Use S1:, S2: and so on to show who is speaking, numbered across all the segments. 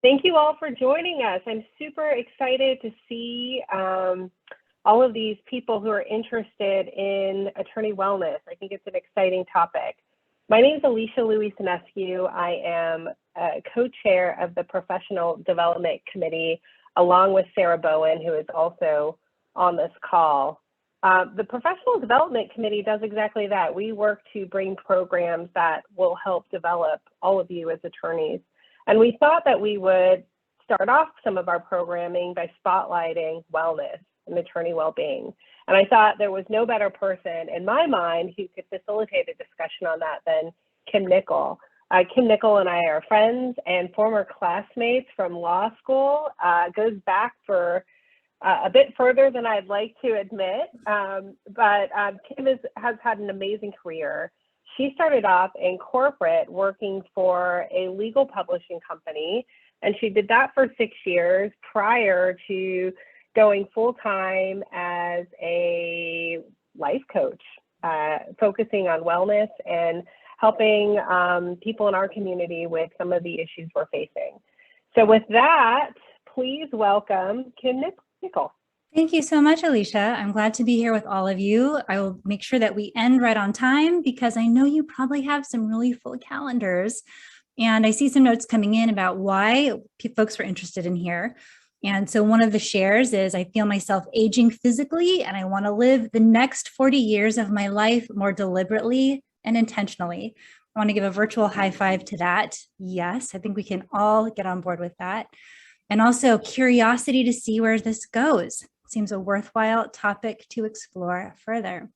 S1: Thank you all for joining us. I'm super excited to see all of these people who are interested in attorney wellness. I think it's an exciting topic. My name is Alicia Louis-Sinescu. I am co-chair of the Professional Development Committee, along with Sarah Bowen, who is also on this call. The Professional Development Committee does exactly that. We work to bring programs that will help develop all of you as attorneys. And we thought that we would start off some of our programming by spotlighting wellness and attorney well-being. And I thought there was no better person in my mind who could facilitate a discussion on that than Kim Nicol. Kim Nicol and I are friends and former classmates from law school. Goes back for a bit further than I'd like to admit, but Kim has had an amazing career. She started off in corporate working for a legal publishing company, and she did that for 6 years prior to going full-time as a life coach, focusing on wellness and helping people in our community with some of the issues we're facing. So with that, please welcome Kim Nicol.
S2: Thank you so much, Alicia. I'm glad to be here with all of you. I will make sure that we end right on time because I know you probably have some really full calendars. And I see some notes coming in about why folks were interested in here. And so one of the shares is I feel myself aging physically and I want to live the next 40 years of my life more deliberately and intentionally. I want to give a virtual high five to that. Yes, I think we can all get on board with that. And also curiosity to see where this goes. Seems a worthwhile topic to explore further.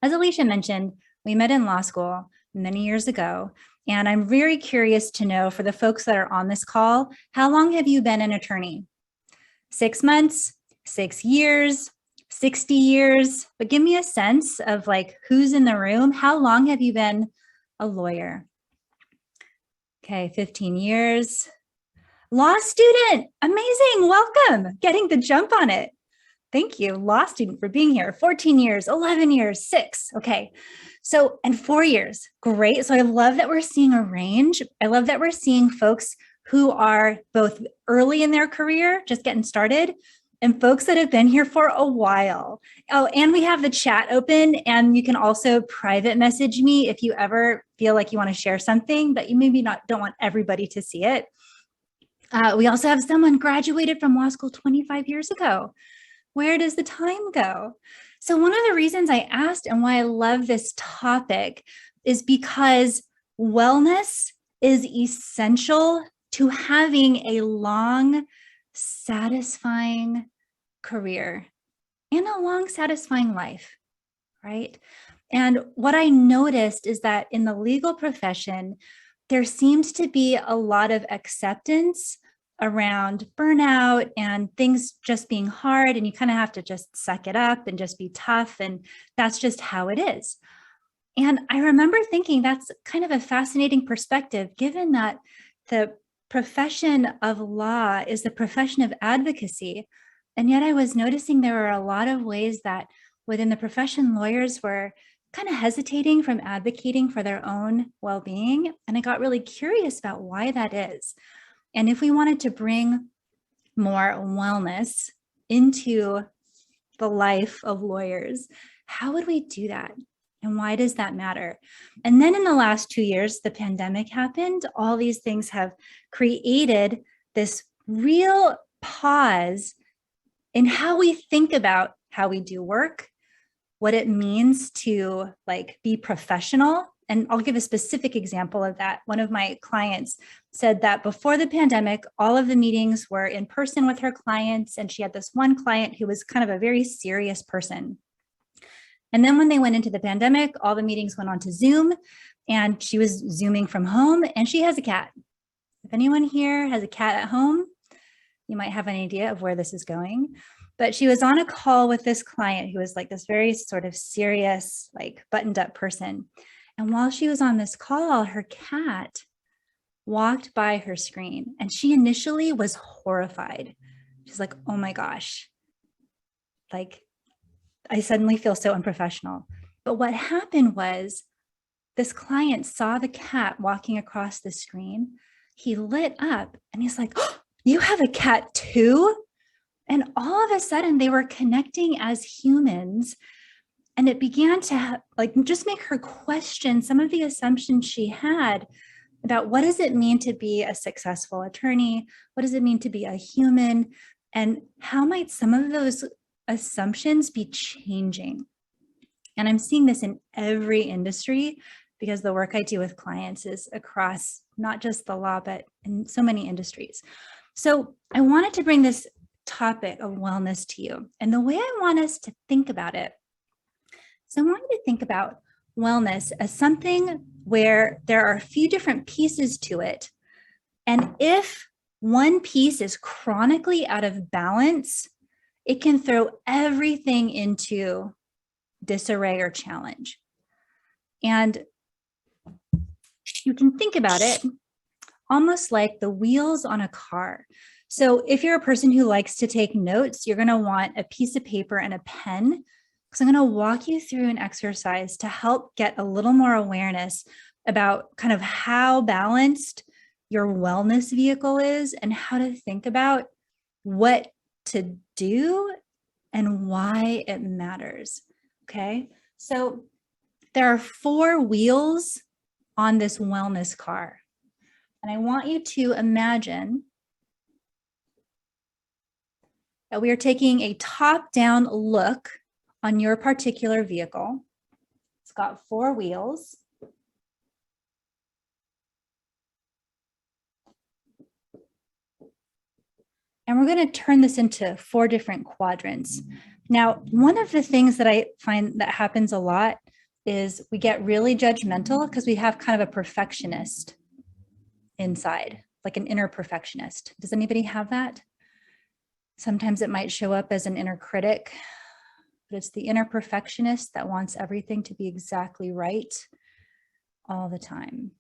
S2: As Alicia mentioned, we met in law school many years ago, and I'm very curious to know for the folks that are on this call, how long have you been an attorney? 6 months, 6 years, 60 years, but give me a sense of like who's in the room. How long have you been a lawyer? Okay, 15 years. Law student, amazing, welcome, getting the jump on it. Thank you, law student, for being here. 14 years, 11 years, 6, okay. So, and 4 years, great. So I love that we're seeing a range. I love that we're seeing folks who are both early in their career, just getting started, and folks that have been here for a while. Oh, and we have the chat open, and you can also private message me if you ever feel like you want to share something, but you maybe don't want everybody to see it. We also have someone graduated from law school 25 years ago. Where does the time go? So one of the reasons I asked and why I love this topic is because wellness is essential to having a long, satisfying career and a long, satisfying life, right? And what I noticed is that in the legal profession, there seems to be a lot of acceptance around burnout and things just being hard, and you kind of have to just suck it up and just be tough, and that's just how it is. And I remember thinking that's kind of a fascinating perspective, given that the profession of law is the profession of advocacy. And yet I was noticing there were a lot of ways that within the profession, lawyers were kind of hesitating from advocating for their own well-being. And I got really curious about why that is. And if we wanted to bring more wellness into the life of lawyers, how would we do that? And why does that matter? And then in the last 2 years, the pandemic happened. All these things have created this real pause in how we think about how we do work, what it means to like be professional. And I'll give a specific example of that. One of my clients said that before the pandemic, all of the meetings were in person with her clients. And she had this one client who was kind of a very serious person. And then when they went into the pandemic, all the meetings went on to Zoom, and she was Zooming from home, and she has a cat. If anyone here has a cat at home, you might have an idea of where this is going. But she was on a call with this client who was like this very sort of serious, like buttoned up person. And while she was on this call, her cat walked by her screen, and she initially was horrified. She's like, oh my gosh, like I suddenly feel so unprofessional. But what happened was this client saw the cat walking across the screen. he lit up and he's like, oh, you have a cat too? And all of a sudden they were connecting as humans. And it began to just make her question some of the assumptions she had about what does it mean to be a successful attorney? What does it mean to be a human? And how might some of those assumptions be changing? And I'm seeing this in every industry because the work I do with clients is across not just the law, but in so many industries. So I wanted to bring this topic of wellness to you. And the way I want us to think about it, so I want you to think about wellness as something where there are a few different pieces to it. And if one piece is chronically out of balance, it can throw everything into disarray or challenge. And you can think about it almost like the wheels on a car. So if you're a person who likes to take notes, you're going to want a piece of paper and a pen, because I'm going to walk you through an exercise to help get a little more awareness about kind of how balanced your wellness vehicle is and how to think about what to do and why it matters. Okay, so there are 4 wheels on this wellness car. And I want you to imagine that we are taking a top-down look on your particular vehicle. It's got 4 wheels. And we're going to turn this into 4 different quadrants. Now, one of the things that I find that happens a lot is we get really judgmental because we have kind of a perfectionist inside, like an inner perfectionist. Does anybody have that? Sometimes it might show up as an inner critic, but it's the inner perfectionist that wants everything to be exactly right all the time.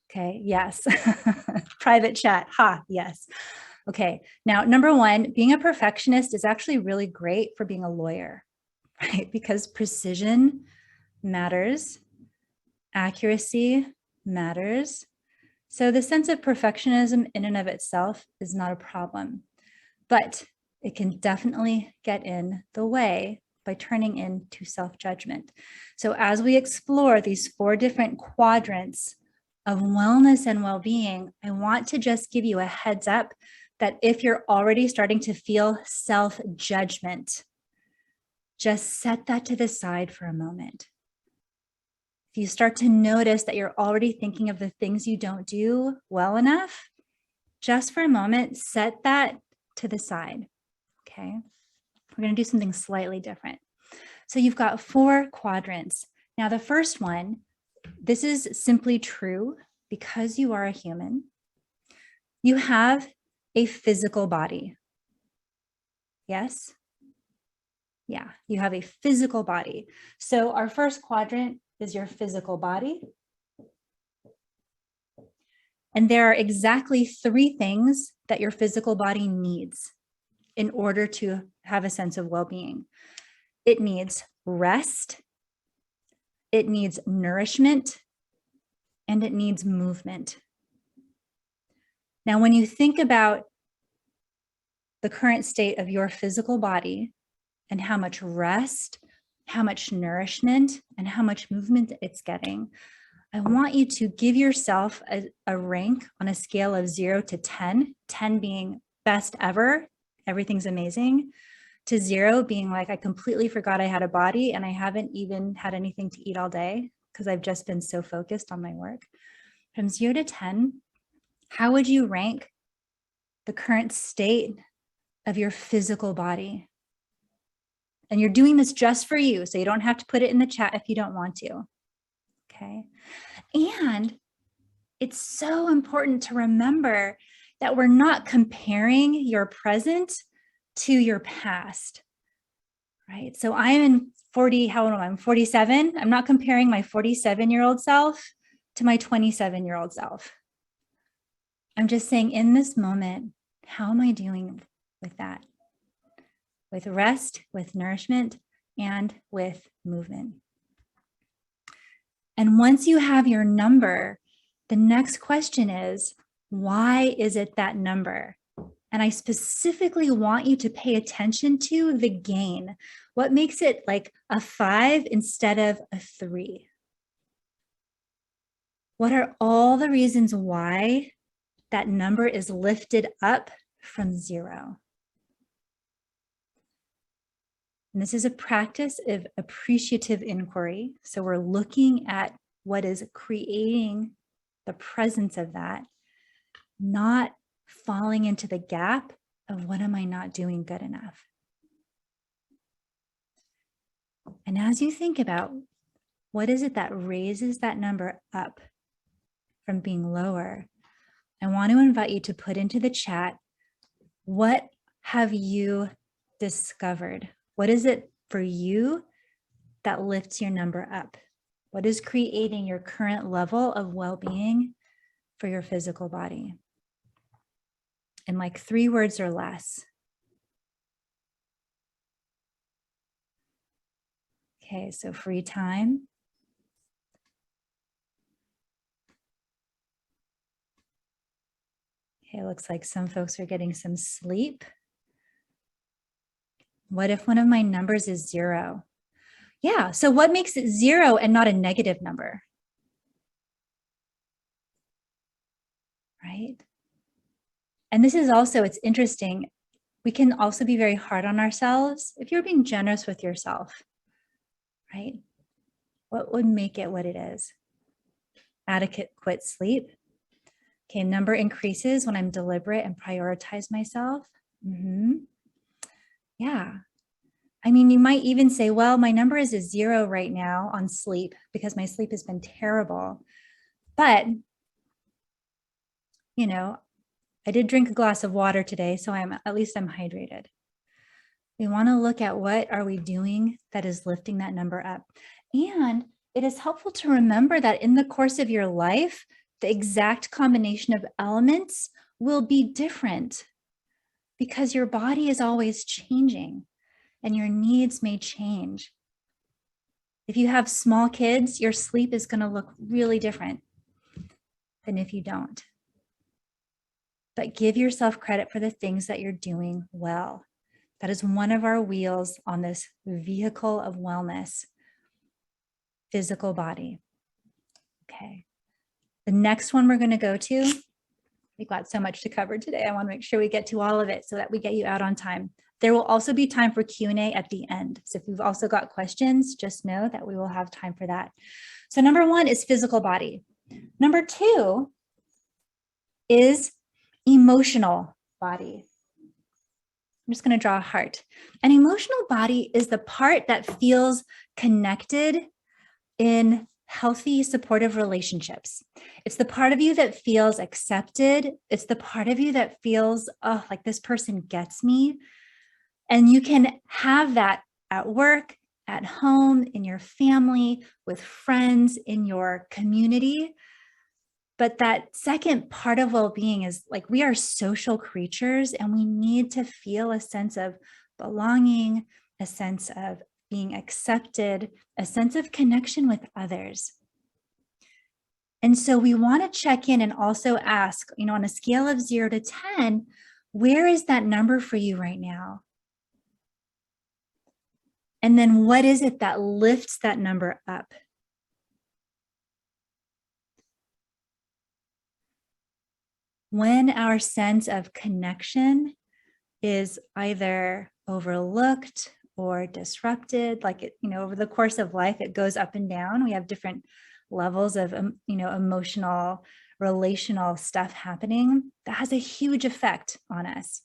S2: Okay, yes. Private chat, yes. Okay, now number 1, being a perfectionist is actually really great for being a lawyer, right? Because precision matters, accuracy matters. So the sense of perfectionism in and of itself is not a problem, but it can definitely get in the way by turning into self-judgment. So as we explore these 4 different quadrants of wellness and well-being, I want to just give you a heads up that if you're already starting to feel self-judgment, just set that to the side for a moment. If you start to notice that you're already thinking of the things you don't do well enough, just for a moment, set that to the side, okay? We're going to do something slightly different. So you've got 4 quadrants. Now the first one, this is simply true because you are a human. You have a physical body. Yes? Yeah, you have a physical body. So our first quadrant is your physical body. And there are exactly 3 things that your physical body needs in order to have a sense of well-being. It needs rest, it needs nourishment, and it needs movement. Now, when you think about the current state of your physical body and how much rest, how much nourishment, and how much movement it's getting, I want you to give yourself a rank on a scale of 0 to 10, 10 being best ever, everything's amazing, to 0 being like, I completely forgot I had a body and I haven't even had anything to eat all day because I've just been so focused on my work. From 0 to 10, how would you rank the current state of your physical body? And you're doing this just for you, so you don't have to put it in the chat if you don't want to, okay? And it's so important to remember that we're not comparing your present to your past, right? So I'm in 40, how old am I? I'm 47. I'm not comparing my 47-year-old self to my 27-year-old self. I'm just saying in this moment, how am I doing with that? With rest, with nourishment, and with movement. And once you have your number, The next question is, why is it that number? And I specifically want you to pay attention to the gain. What makes it like a 5 instead of a 3? What are all the reasons why that number is lifted up from 0? And this is a practice of appreciative inquiry. So we're looking at what is creating the presence of that, not falling into the gap of what am I not doing good enough? And as you think about what is it that raises that number up from being lower, I want to invite you to put into the chat, what have you discovered? What is it for you that lifts your number up? What is creating your current level of well-being for your physical body? In like 3 words or less. Okay, so free time. Okay, looks like some folks are getting some sleep. What if one of my numbers is 0? Yeah, so what makes it 0 and not a negative number? Right? And this is also, it's interesting, we can also be very hard on ourselves. If you're being generous with yourself, right? What would make it what it is? Adequate sleep. Okay, number increases when I'm deliberate and prioritize myself. Yeah. I mean, you might even say, well, my number is a 0 right now on sleep because my sleep has been terrible. But, you know, I did drink a glass of water today, so at least I'm hydrated. We want to look at what are we doing that is lifting that number up. And it is helpful to remember that in the course of your life, the exact combination of elements will be different because your body is always changing and your needs may change. If you have small kids, your sleep is going to look really different than if you don't. But give yourself credit for the things that you're doing well. That is one of our wheels on this vehicle of wellness, physical body. Okay. The next one we're going to go to, we've got so much to cover today. I want to make sure we get to all of it so that we get you out on time. There will also be time for Q&A at the end. So if you've also got questions, just know that we will have time for that. So number 1 is physical body. Number 2 is emotional body. I'm just going to draw a heart. An emotional body is the part that feels connected in healthy, supportive relationships. It's the part of you that feels accepted. It's the part of you that feels, oh, like this person gets me. And you can have that at work, at home, in your family, with friends, in your community. But that second part of well-being is like we are social creatures and we need to feel a sense of belonging, a sense of being accepted, a sense of connection with others. And so we want to check in and also ask, on a scale of 0 to 10, where is that number for you right now? And then what is it that lifts that number up? When our sense of connection is either overlooked or disrupted, like over the course of life, it goes up and down. We have different levels of, emotional, relational stuff happening that has a huge effect on us.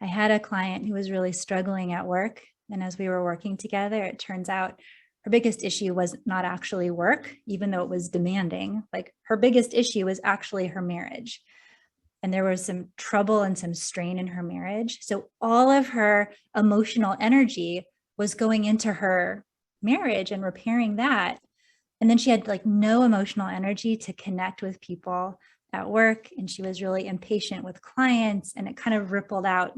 S2: I had a client who was really struggling at work. And as we were working together, it turns out her biggest issue was not actually work, even though it was demanding. Like her biggest issue was actually her marriage. And there was some trouble and some strain in her marriage. So all of her emotional energy was going into her marriage and repairing that. And then she had like no emotional energy to connect with people at work. And she was really impatient with clients, and it kind of rippled out.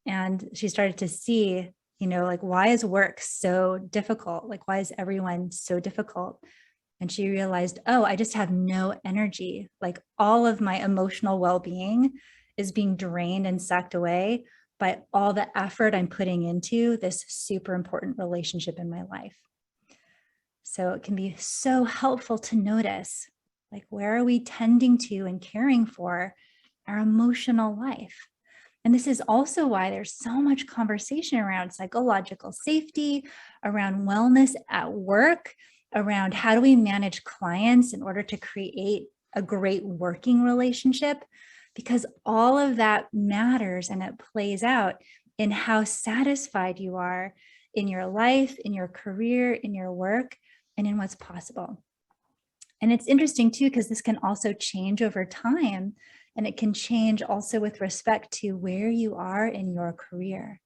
S2: And she started to see, like, why is work so difficult? Like, why is everyone so difficult? And she realized, oh, I just have no energy. Like all of my emotional well-being is being drained and sucked away by all the effort I'm putting into this super important relationship in my life. So it can be so helpful to notice, like, where are we tending to and caring for our emotional life? And this is also why there's so much conversation around psychological safety, around wellness at work, around how do we manage clients in order to create a great working relationship, because all of that matters and it plays out in how satisfied you are in your life, in your career, in your work, and in what's possible. And it's interesting too, because this can also change over time, and it can change also with respect to where you are in your career.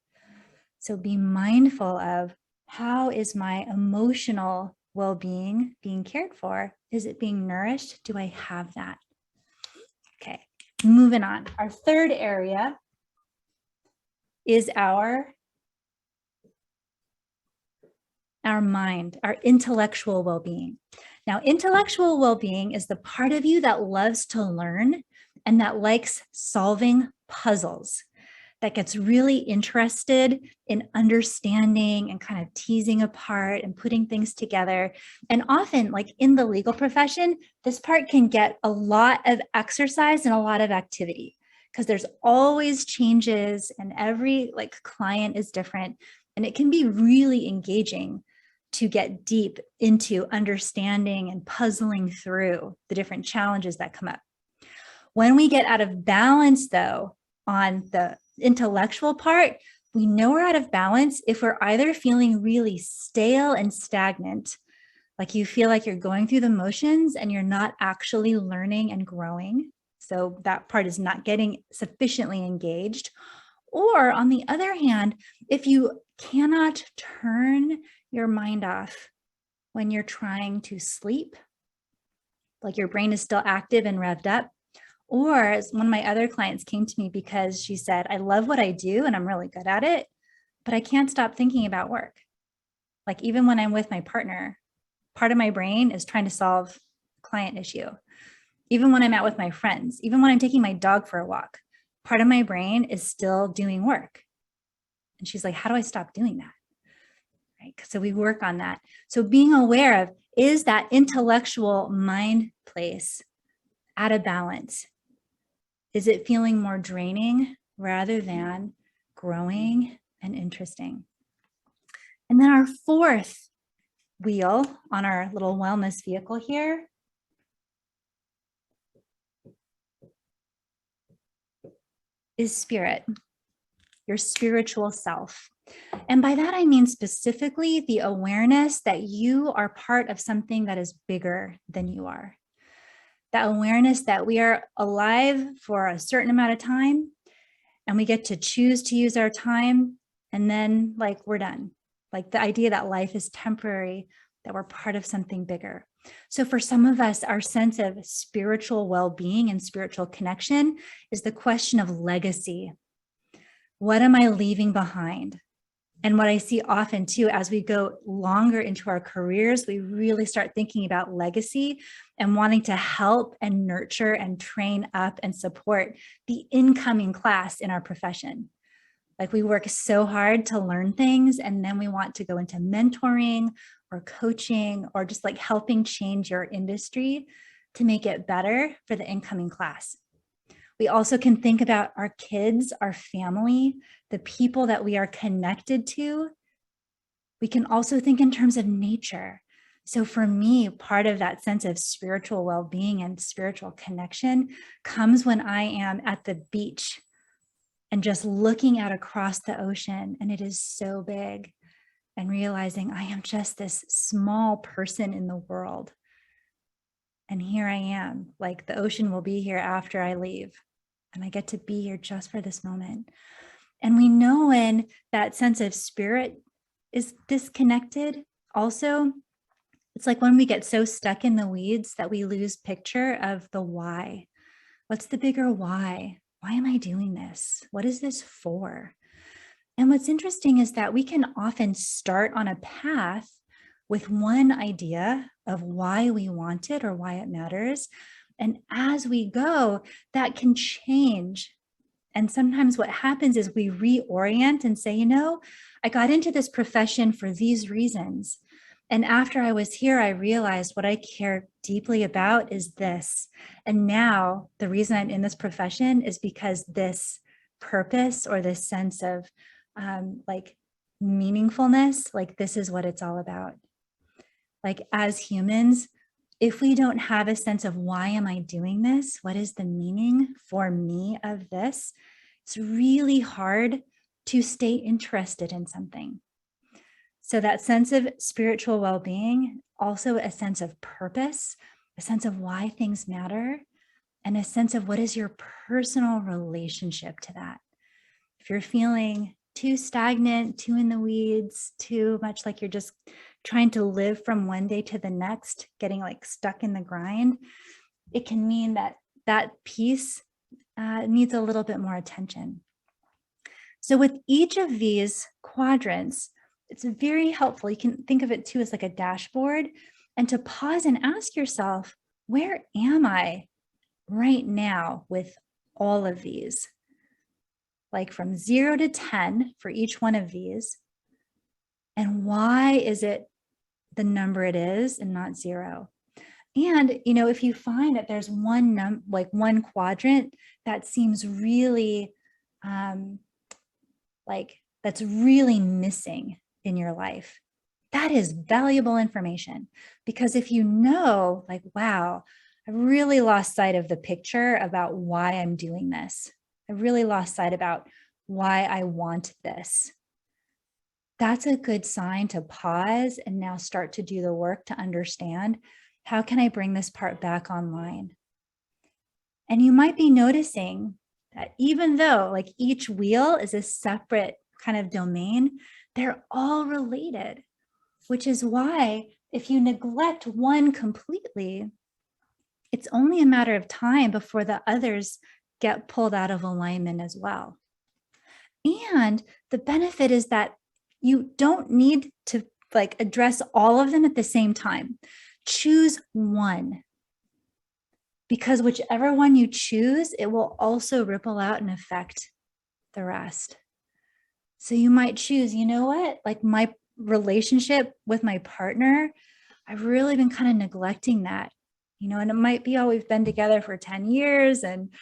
S2: So be mindful of, how is my emotional well-being being cared for? Is it being nourished? Do I have that? Okay, moving on. Our third area is our mind, our intellectual well-being. Now, intellectual well-being is the part of you that loves to learn and that likes solving puzzles, that gets really interested in understanding and kind of teasing apart and putting things together. And often, like in the legal profession, this part can get a lot of exercise and a lot of activity, because there's always changes and every client is different. And it can be really engaging to get deep into understanding and puzzling through the different challenges that come up. When we get out of balance, though, on the intellectual part, we know we're out of balance if we're either feeling really stale and stagnant, like you feel like you're going through the motions and you're not actually learning and growing. So that part is not getting sufficiently engaged. Or on the other hand, if you cannot turn your mind off when you're trying to sleep, like your brain is still active and revved up. Or as one of my other clients came to me because she said, I love what I do and I'm really good at it, but I can't stop thinking about work. Like even when I'm with my partner, part of my brain is trying to solve a client issue. Even when I'm out with my friends, even when I'm taking my dog for a walk, part of my brain is still doing work. And she's like, how do I stop doing that? Right? So we work on that. So being aware of, is that intellectual mind place out of balance? Is it feeling more draining rather than growing and interesting? And then our fourth wheel on our little wellness vehicle here is spirit, your spiritual self. And by that, I mean specifically the awareness that you are part of something that is bigger than you are. That awareness that we are alive for a certain amount of time and we get to choose to use our time, and then we're done. Like the idea that life is temporary, that we're part of something bigger. So for some of us, our sense of spiritual well-being and spiritual connection is the question of legacy. What am I leaving behind? And what I see often too, as we go longer into our careers, we really start thinking about legacy and wanting to help and nurture and train up and support the incoming class in our profession. Like we work so hard to learn things, and then we want to go into mentoring or coaching or just helping change your industry to make it better for the incoming class. We also can think about our kids, our family, the people that we are connected to. We can also think in terms of nature. So for me, part of that sense of spiritual well-being and spiritual connection comes when I am at the beach and just looking out across the ocean, and it is so big, and realizing I am just this small person in the world. And here I am, like the ocean will be here after I leave. And I get to be here just for this moment. And we know when that sense of spirit is disconnected, also, it's like when we get so stuck in the weeds that we lose picture of the why. What's the bigger why? Why am I doing this? What is this for? And what's interesting is that we can often start on a path with one idea of why we want it or why it matters. And as we go, that can change. And sometimes what happens is we reorient and say, I got into this profession for these reasons. And after I was here, I realized what I care deeply about is this. And now the reason I'm in this profession is because this purpose or this sense of like meaningfulness, like this is what it's all about. Like as humans, if we don't have a sense of why am I doing this? What is the meaning for me of this? It's really hard to stay interested in something. So that sense of spiritual well-being, also a sense of purpose, a sense of why things matter, and a sense of what is your personal relationship to that. If you're feeling too stagnant, too in the weeds, too much like you're just trying to live from one day to the next, getting like stuck in the grind, it can mean that that piece needs a little bit more attention. So with each of these quadrants, it's very helpful. You can think of it too as like a dashboard, and to pause and ask yourself, where am I right now with all of these? Like from 0 to 10 for each one of these. And why is it the number it is and not 0? And, if you find that there's one quadrant that seems really that's really missing in your life, that is valuable information. Because if wow, I really lost sight of the picture about why I'm doing this. I really lost sight about why I want this. That's a good sign to pause and now start to do the work to understand, how can I bring this part back online? And you might be noticing that even though like each wheel is a separate kind of domain, they're all related, which is why if you neglect one completely, it's only a matter of time before the others get pulled out of alignment as well. And the benefit is that you don't need to address all of them at the same time. Choose one, because whichever one you choose, it will also ripple out and affect the rest. So you might choose, like my relationship with my partner, I've really been kind of neglecting that, and it might be, we've been together for 10 years and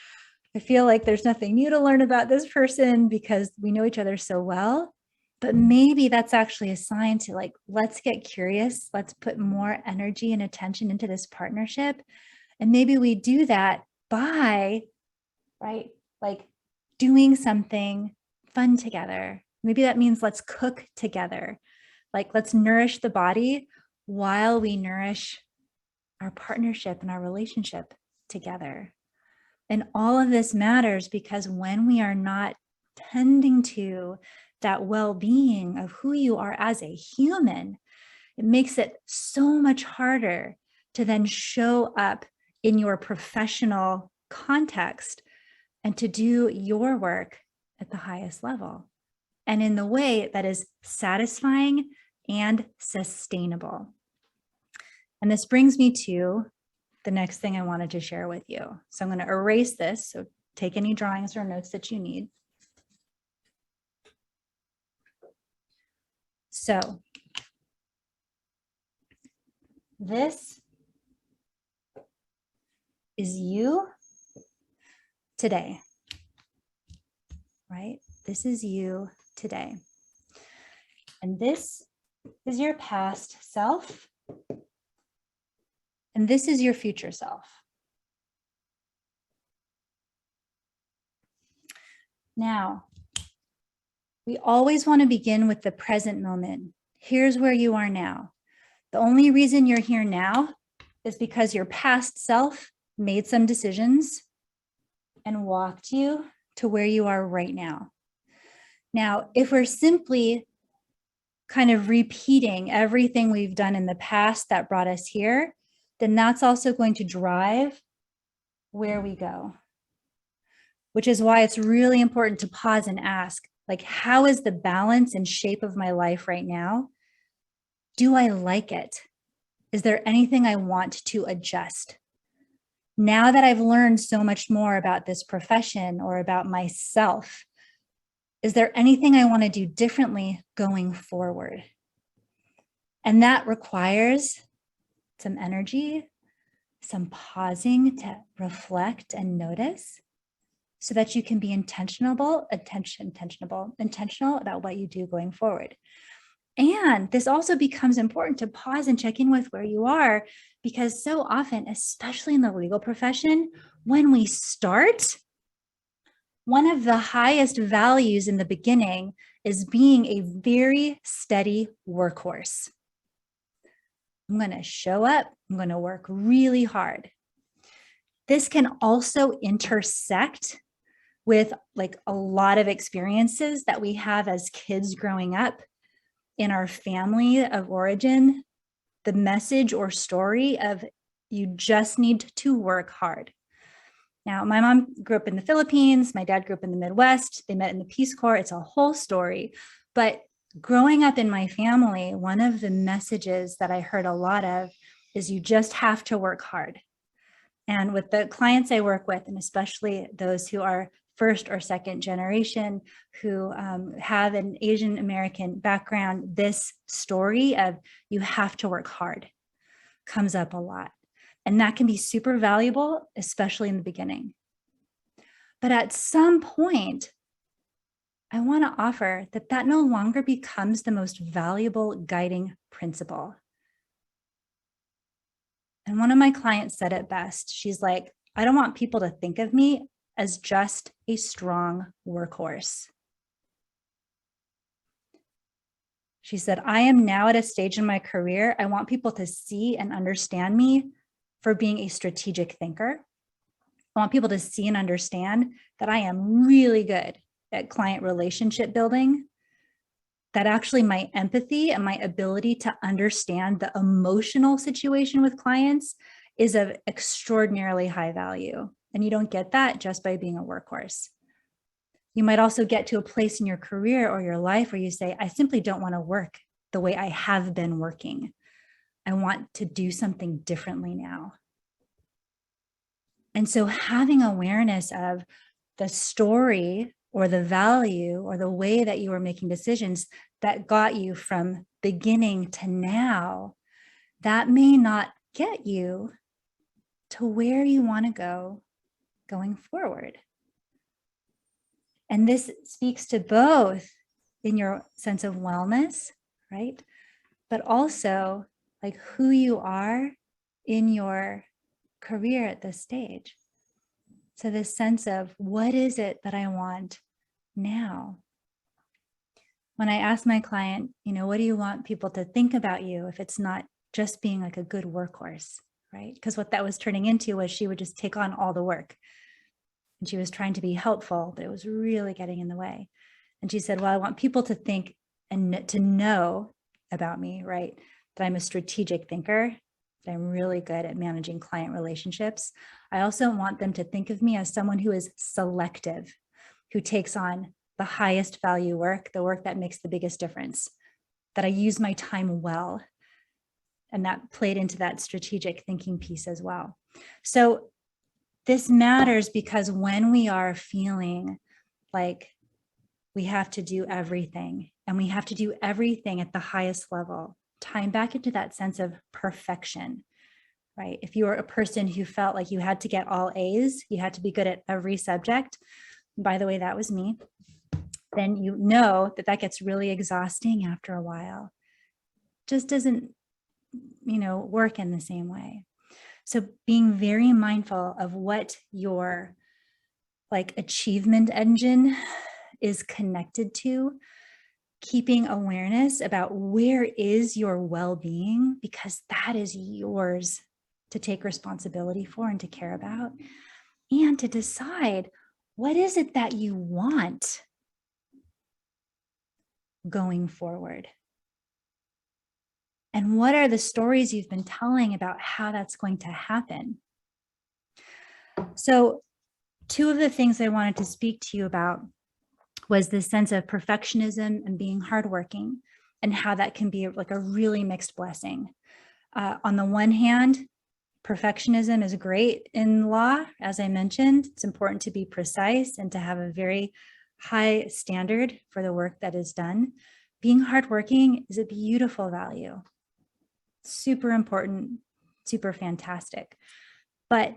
S2: I feel like there's nothing new to learn about this person because we know each other so well. But maybe that's actually a sign to let's get curious. Let's put more energy and attention into this partnership. And maybe we do that by, doing something fun together. Maybe that means let's cook together. Let's nourish the body while we nourish our partnership and our relationship together. And all of this matters because when we are not tending to that well-being of who you are as a human, it makes it so much harder to then show up in your professional context and to do your work at the highest level and in the way that is satisfying and sustainable. And this brings me to the next thing I wanted to share with you. So I'm going to erase this. So take any drawings or notes that you need. So this is you today, right? This is you today. And this is your past self. And this is your future self. Now, we always want to begin with the present moment. Here's where you are now. The only reason you're here now is because your past self made some decisions and walked you to where you are right now. Now, if we're simply kind of repeating everything we've done in the past that brought us here, then that's also going to drive where we go. Which is why it's really important to pause and ask, how is the balance and shape of my life right now? Do I like it? Is there anything I want to adjust? Now that I've learned so much more about this profession or about myself, is there anything I want to do differently going forward? And that requires some energy, some pausing to reflect and notice so that you can be intentional about what you do going forward. And this also becomes important to pause and check in with where you are, because so often, especially in the legal profession, when we start, one of the highest values in the beginning is being a very steady workhorse. I'm going to show up. I'm going to work really hard. This can also intersect with like a lot of experiences that we have as kids growing up in our family of origin, the message or story of you just need to work hard. Now, my mom grew up in the Philippines. My dad grew up in the Midwest. They met in the Peace Corps. It's a whole story. But growing up in my family, one of the messages that I heard a lot of is you just have to work hard. And with the clients I work with, and especially those who are first or second generation who have an Asian American background, this story of you have to work hard comes up a lot. And that can be super valuable, especially in the beginning. But at some point, I want to offer that that no longer becomes the most valuable guiding principle. And one of my clients said it best. She's like, I don't want people to think of me as just a strong workhorse. She said, I am now at a stage in my career. I want people to see and understand me for being a strategic thinker. I want people to see and understand that I am really good at client relationship building, that actually my empathy and my ability to understand the emotional situation with clients is of extraordinarily high value. And you don't get that just by being a workhorse. You might also get to a place in your career or your life where you say, I simply don't want to work the way I have been working. I want to do something differently now. And so having awareness of the story or the value or the way that you were making decisions that got you from beginning to now, that may not get you to where you want to go going forward. And this speaks to both in your sense of wellness, right? But also like who you are in your career at this stage. So this sense of what is it that I want now? When I ask my client, what do you want people to think about you if it's not just being like a good workhorse, right? Because what that was turning into was she would just take on all the work. And she was trying to be helpful, but it was really getting in the way. And she said, well, I want people to think and to know about me, right? That I'm a strategic thinker, that I'm really good at managing client relationships. I also want them to think of me as someone who is selective, who takes on the highest value work, the work that makes the biggest difference, that I use my time well. And that played into that strategic thinking piece as well. So this matters because when we are feeling like we have to do everything and we have to do everything at the highest level, tying back into that sense of perfection, right? If you were a person who felt like you had to get all A's, you had to be good at every subject, by the way, that was me, then you know that that gets really exhausting after a while. Just doesn't, work in the same way. So being very mindful of what your achievement engine is connected to, keeping awareness about where is your well-being, because that is yours to take responsibility for and to care about, and to decide what is it that you want going forward. And what are the stories you've been telling about how that's going to happen? So two of the things I wanted to speak to you about was this sense of perfectionism and being hardworking, and how that can be like a really mixed blessing. On the one hand, perfectionism is great in law. As I mentioned, it's important to be precise and to have a very high standard for the work that is done. Being hardworking is a beautiful value. Super important, super fantastic. But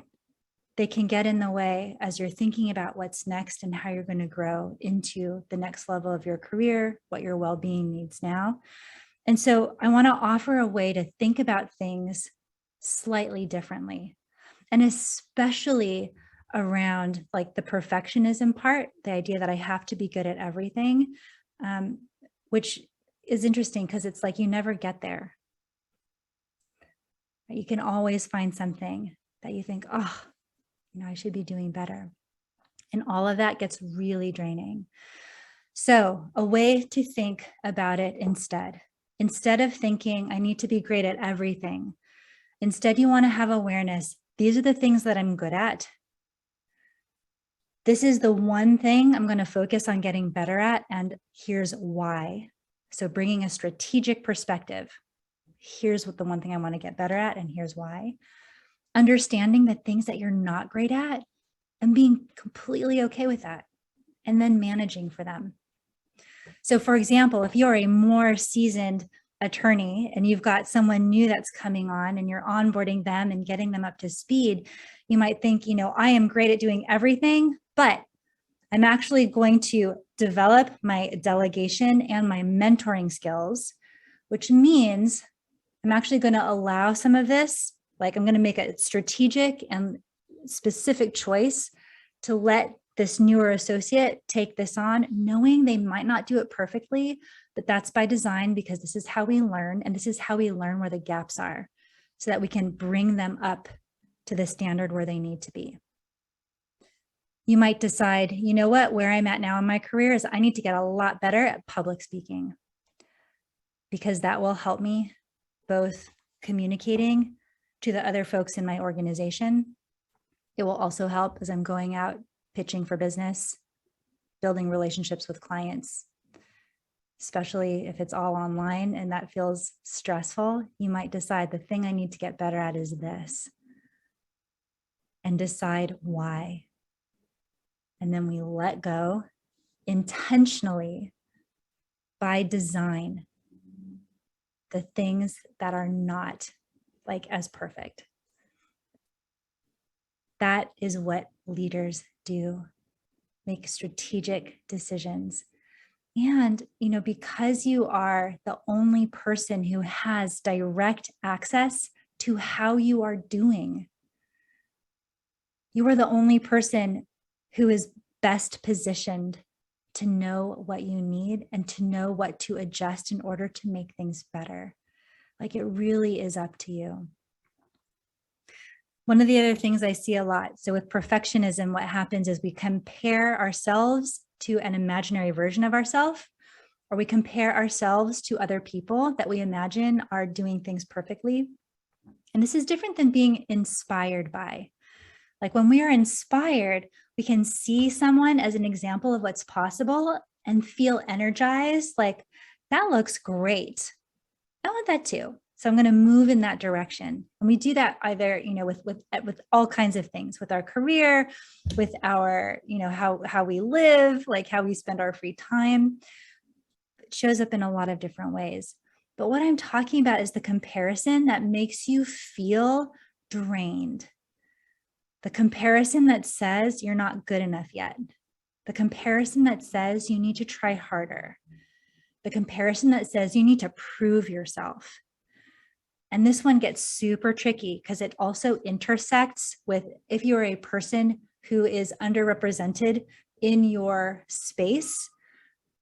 S2: they can get in the way as you're thinking about what's next and how you're going to grow into the next level of your career, what your well-being needs now. And so I want to offer a way to think about things slightly differently, and especially around like the perfectionism part, the idea that I have to be good at everything, which is interesting because it's like you never get there. You can always find something that you think, oh, I should be doing better. And all of that gets really draining. So a way to think about it instead of thinking I need to be great at everything, instead you want to have awareness. These are the things that I'm good at. This is the one thing I'm going to focus on getting better at, and here's why. So bringing a strategic perspective. Here's what the one thing I want to get better at, and here's why. Understanding the things that you're not great at and being completely okay with that, and then managing for them. So for example, if you're a more seasoned attorney and you've got someone new that's coming on and you're onboarding them and getting them up to speed, you might think, I am great at doing everything, but I'm actually going to develop my delegation and my mentoring skills, which means I'm actually going to allow some of this, like I'm going to make a strategic and specific choice to let this newer associate take this on, knowing they might not do it perfectly, but that's by design because this is how we learn, and this is how we learn where the gaps are so that we can bring them up to the standard where they need to be. You might decide, where I'm at now in my career is I need to get a lot better at public speaking because that will help me both communicating to the other folks in my organization. It will also help as I'm going out pitching for business, building relationships with clients, especially if it's all online and that feels stressful. You might decide the thing I need to get better at is this, and decide why. And then we let go intentionally by design the things that are not like as perfect. That is what leaders do. Make strategic decisions. And, because you are the only person who has direct access to how you are doing, you are the only person who is best positioned to know what you need and to know what to adjust in order to make things better. Like it really is up to you. One of the other things I see a lot, so with perfectionism, what happens is we compare ourselves to an imaginary version of ourselves, or we compare ourselves to other people that we imagine are doing things perfectly. And this is different than being inspired by. Like when we are inspired, we can see someone as an example of what's possible and feel energized, like that looks great. I want that too. So I'm going to move in that direction. And we do that either, with all kinds of things, with our career, with our, how we live, like how we spend our free time. It shows up in a lot of different ways. But what I'm talking about is the comparison that makes you feel drained. The comparison that says you're not good enough yet. The comparison that says you need to try harder. The comparison that says you need to prove yourself. And this one gets super tricky because it also intersects with if you're a person who is underrepresented in your space.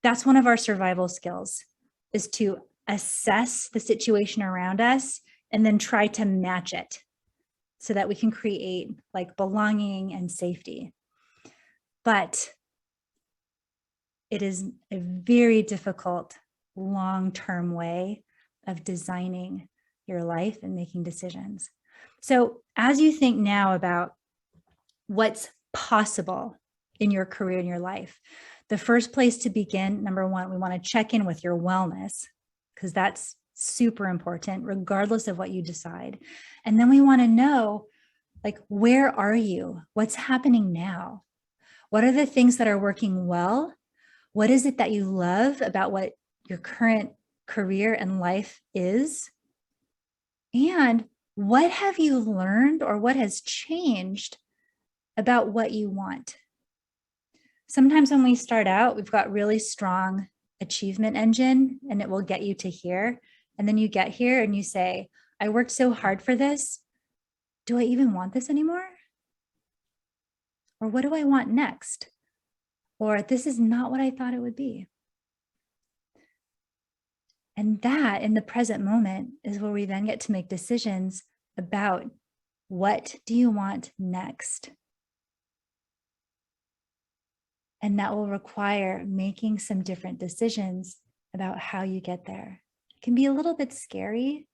S2: That's one of our survival skills, is to assess the situation around us and then try to match it so that we can create like belonging and safety. But it is a very difficult long-term way of designing your life and making decisions. So as you think now about what's possible in your career and your life, the first place to begin, number one, we want to check in with your wellness, because that's Super important, regardless of what you decide. And then we want to know, like, where are you? What's happening now? What are the things that are working well? What is it that you love about what your current career and life is? And what have you learned or what has changed about what you want? Sometimes when we start out, we've got really strong achievement engine and it will get you to here. And then you get here and you say, I worked so hard for this. Do I even want this anymore? Or what do I want next? Or this is not what I thought it would be. And that in the present moment is where we then get to make decisions about what do you want next? And that will require making some different decisions about how you get there. It can be a little bit scary,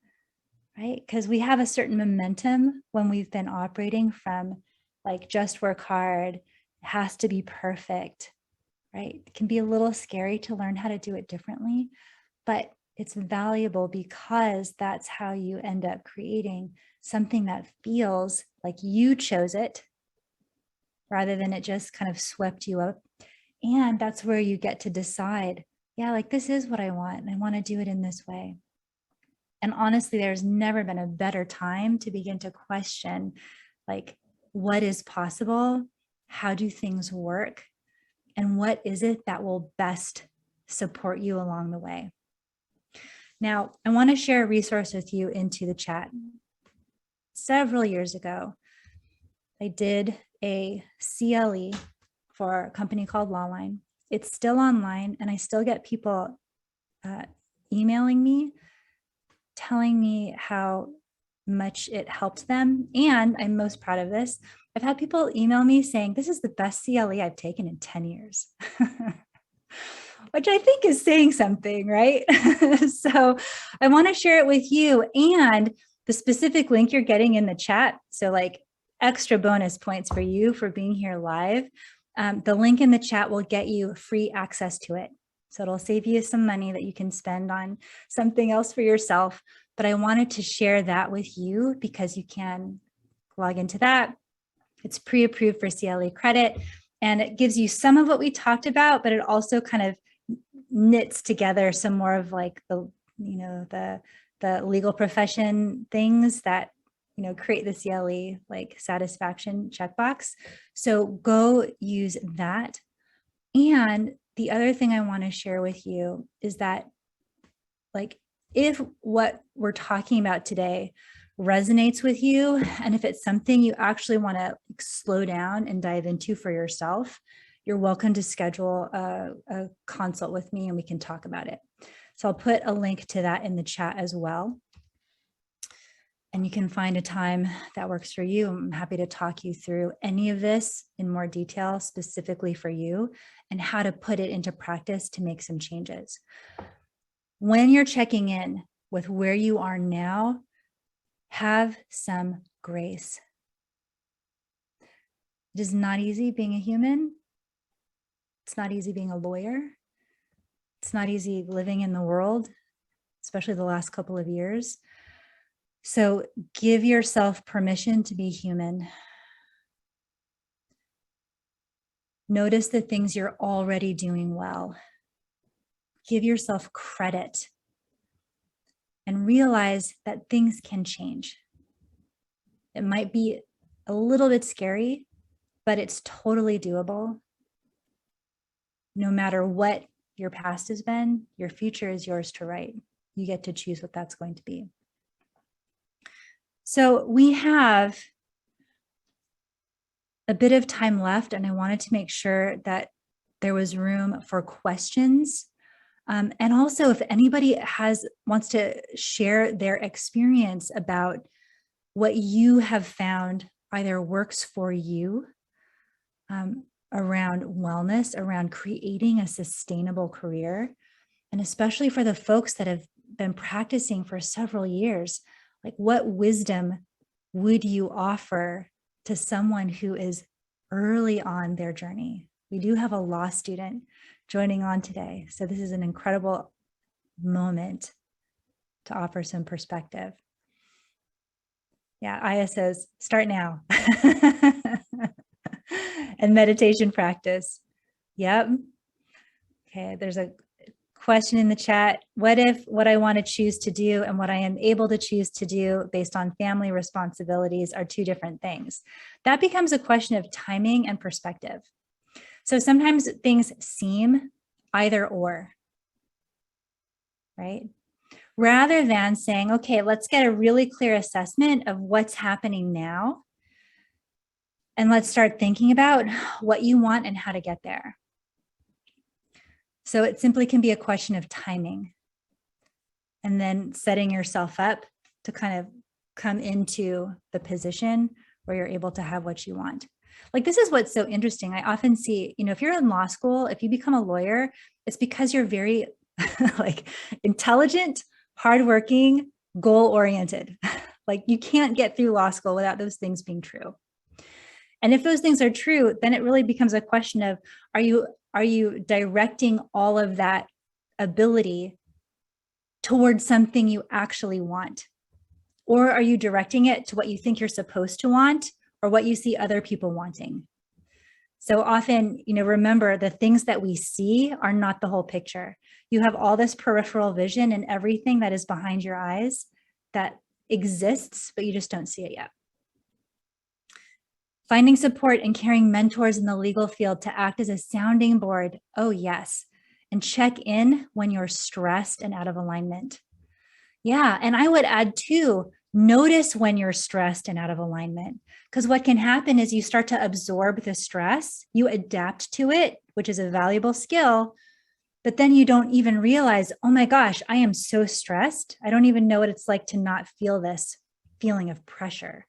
S2: right? Because we have a certain momentum when we've been operating from like just work hard, it has to be perfect, right? It can be a little scary to learn how to do it differently, but it's valuable because that's how you end up creating something that feels like you chose it rather than it just kind of swept you up. And that's where you get to decide, yeah, like this is what I want, and I want to do it in this way. And honestly, there's never been a better time to begin to question, like, what is possible? How do things work? And what is it that will best support you along the way? Now, I want to share a resource with you into the chat. Several years ago, I did a CLE for a company called Lawline. It's still online, and I still get people emailing me, telling me how much it helped them. And I'm most proud of this. I've had people email me saying, this is the best CLE I've taken in 10 years. Which I think is saying something, right? So I want to share it with you, and the specific link you're getting in the chat. So like extra bonus points for you for being here live. The link in the chat will get you free access to it. So it'll save you some money that you can spend on something else for yourself. But I wanted to share that with you because you can log into that. It's pre-approved for CLE credit, and it gives you some of what we talked about, but it also kind of knits together some more of like the, you know, the legal profession things that, you know, create the CLE like satisfaction checkbox. So go use that. And the other thing I want to share with you is that, like, if what we're talking about today resonates with you, and if it's something you actually want to slow down and dive into for yourself, you're welcome to schedule a consult with me and we can talk about it. So I'll put a link to that in the chat as well. And you can find a time that works for you. I'm happy to talk you through any of this in more detail, specifically for you, and how to put it into practice to make some changes. When you're checking in with where you are now, have some grace. It is not easy being a human. It's not easy being a lawyer. It's not easy living in the world, especially the last couple of years. So give yourself permission to be human. Notice the things you're already doing well. Give yourself credit and realize that things can change. It might be a little bit scary, but it's totally doable. No matter what your past has been, your future is yours to write. You get to choose what that's going to be. So we have a bit of time left, and I wanted to make sure that there was room for questions. And also, if anybody wants to share their experience about what you have found either works for you around wellness, around creating a sustainable career, and especially for the folks that have been practicing for several years, like what wisdom would you offer to someone who is early on their journey? We do have a law student joining on today, so this is an incredible moment to offer some perspective. Yeah, Aya says, start now. And meditation practice. Yep. Okay, there's a question in the chat. What if what I want to choose to do and what I am able to choose to do based on family responsibilities are two different things? That becomes a question of timing and perspective. So sometimes things seem either or, right? Rather than saying, okay, let's get a really clear assessment of what's happening now. And let's start thinking about what you want and how to get there. So it simply can be a question of timing and then setting yourself up to kind of come into the position where you're able to have what you want. Like, this is what's so interesting. I often see, if you're in law school, if you become a lawyer, it's because you're very like intelligent, hardworking, goal-oriented. Like, you can't get through law school without those things being true. And if those things are true, then it really becomes a question of, are you directing all of that ability towards something you actually want? Or are you directing it to what you think you're supposed to want or what you see other people wanting? So often, remember, the things that we see are not the whole picture. You have all this peripheral vision and everything that is behind your eyes that exists, but you just don't see it yet. Finding support and caring mentors in the legal field to act as a sounding board. Oh, yes. And check in when you're stressed and out of alignment. Yeah. And I would add too, notice when you're stressed and out of alignment. Because what can happen is you start to absorb the stress, you adapt to it, which is a valuable skill. But then you don't even realize, oh my gosh, I am so stressed. I don't even know what it's like to not feel this feeling of pressure.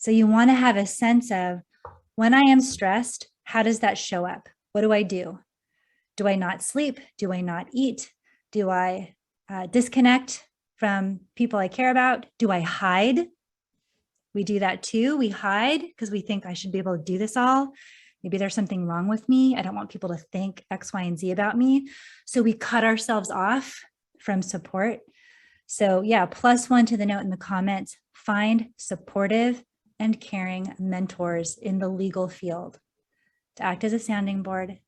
S2: So you want to have a sense of, when I am stressed, how does that show up? What do I do? Do I not sleep? Do I not eat? Do I disconnect from people I care about? Do I hide? We do that too. We hide because we think I should be able to do this all. Maybe there's something wrong with me. I don't want people to think X, Y, and Z about me. So we cut ourselves off from support. So yeah, +1 to the note in the comments, find supportive and caring mentors in the legal field to act as a sounding board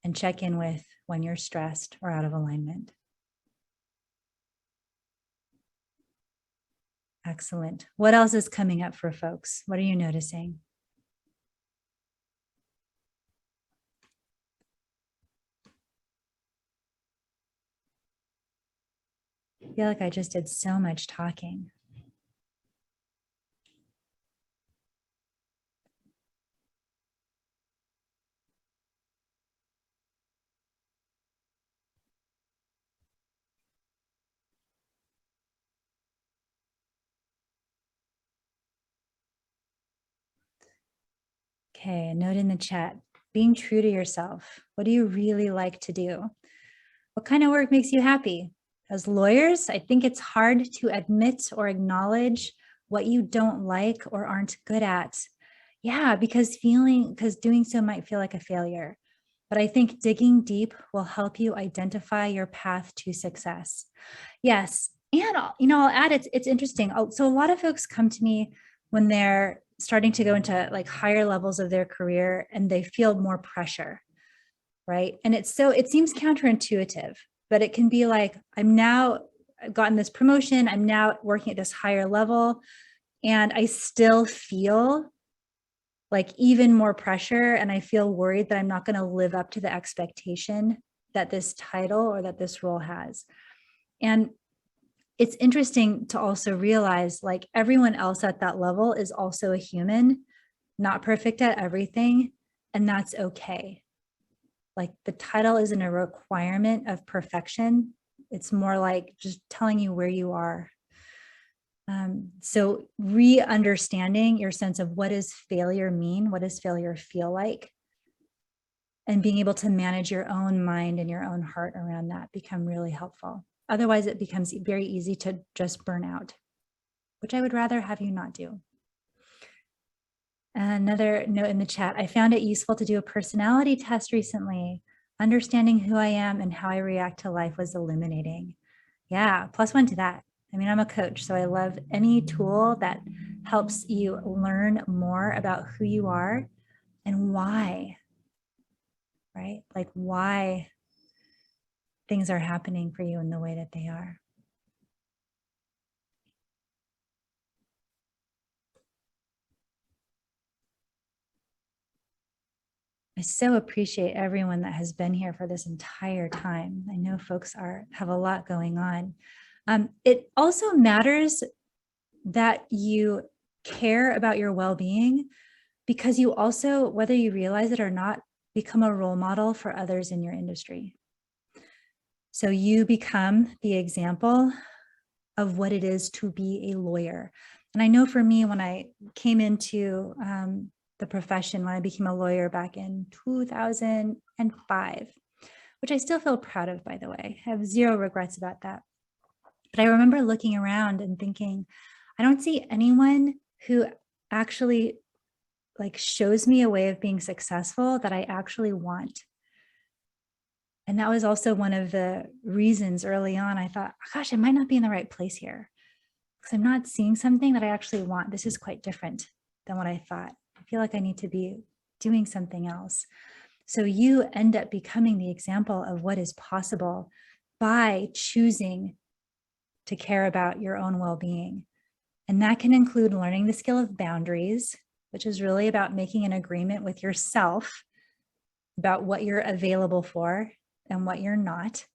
S2: and check in with when you're stressed or out of alignment. Excellent. What else is coming up for folks? What are you noticing? I feel like I just did so much talking. Okay, a note in the chat. Being true to yourself. What do you really like to do? What kind of work makes you happy? As lawyers, I think it's hard to admit or acknowledge what you don't like or aren't good at. Yeah, because doing so might feel like a failure. But I think digging deep will help you identify your path to success. Yes, and I'll add, it's interesting. So a lot of folks come to me when they're starting to go into like higher levels of their career and they feel more pressure, right? And it seems counterintuitive, but it can be like, I've gotten this promotion, I'm now working at this higher level, and I still feel like even more pressure, and I feel worried that I'm not going to live up to the expectation that this title or that this role has. And it's interesting to also realize, like, everyone else at that level is also a human, not perfect at everything, and that's okay. Like, the title isn't a requirement of perfection. It's more like just telling you where you are. So re-understanding your sense of what does failure mean? What does failure feel like? And being able to manage your own mind and your own heart around that become really helpful. Otherwise, it becomes very easy to just burn out, which I would rather have you not do. Another note in the chat, I found it useful to do a personality test recently. Understanding who I am and how I react to life was illuminating. Yeah, plus one to that. I mean, I'm a coach, so I love any tool that helps you learn more about who you are and why, right? Like why things are happening for you in the way that they are. I so appreciate everyone that has been here for this entire time. I know folks have a lot going on. It also matters that you care about your well-being, because you also, whether you realize it or not, become a role model for others in your industry. So you become the example of what it is to be a lawyer. And I know for me, when I came into the profession, when I became a lawyer back in 2005, which I still feel proud of, by the way, I have zero regrets about that. But I remember looking around and thinking, I don't see anyone who actually like shows me a way of being successful that I actually want. And that was also one of the reasons early on I thought, gosh, I might not be in the right place here, because I'm not seeing something that I actually want. This is quite different than what I thought. I feel like I need to be doing something else. So you end up becoming the example of what is possible by choosing to care about your own well-being. And that can include learning the skill of boundaries, which is really about making an agreement with yourself about what you're available for and what you're not.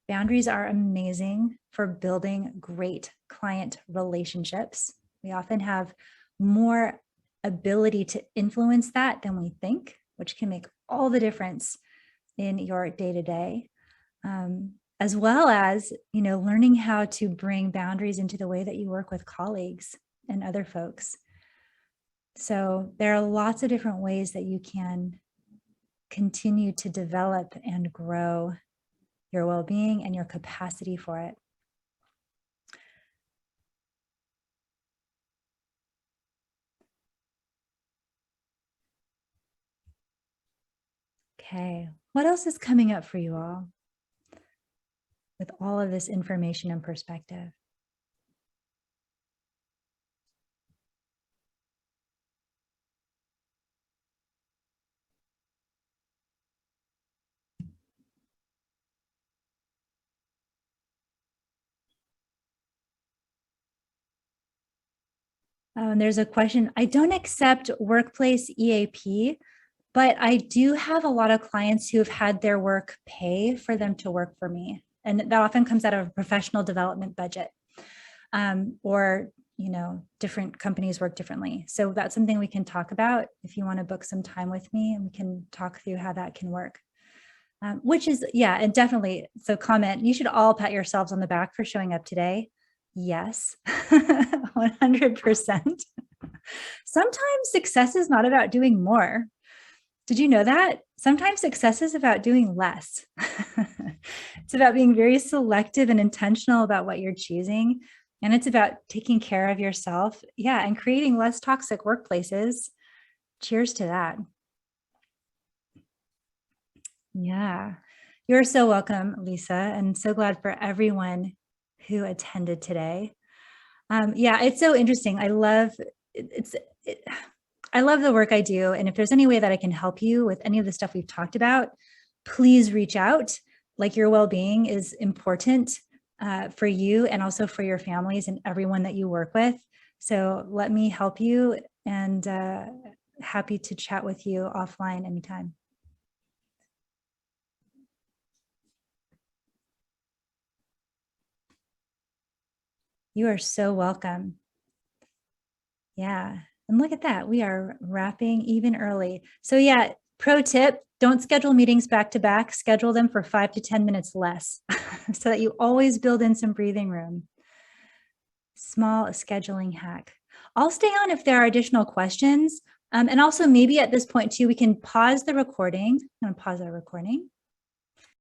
S2: Boundaries are amazing for building great client relationships. We often have more ability to influence that than we think, which can make all the difference in your day-to-day. As well as, learning how to bring boundaries into the way that you work with colleagues and other folks. So there are lots of different ways that you can continue to develop and grow your well-being and your capacity for it. Okay, what else is coming up for you all with all of this information and perspective? And there's a question. I don't accept workplace EAP, but I do have a lot of clients who have had their work pay for them to work for me. And that often comes out of a professional development budget, or, different companies work differently. So that's something we can talk about if you want to book some time with me, and we can talk through how that can work. Which is, yeah, and definitely. So comment, you should all pat yourselves on the back for showing up today. Yes, 100%. Sometimes success is not about doing more. Did you know that? Sometimes success is about doing less. It's about being very selective and intentional about what you're choosing. And it's about taking care of yourself. Yeah, and creating less toxic workplaces. Cheers to that. Yeah, you're so welcome, Lisa, and so glad for everyone who attended today. Yeah, it's so interesting. I love I love the work I do. And if there's any way that I can help you with any of the stuff we've talked about, please reach out. Like, your well-being is important for you and also for your families and everyone that you work with. So let me help you, and happy to chat with you offline anytime. You are so welcome. Yeah. And look at that. We are wrapping even early. So yeah, pro tip, don't schedule meetings back to back. Schedule them for 5 to 10 minutes less so that you always build in some breathing room. Small scheduling hack. I'll stay on if there are additional questions. And also maybe at this point too, we can pause the recording. I'm going to pause our recording.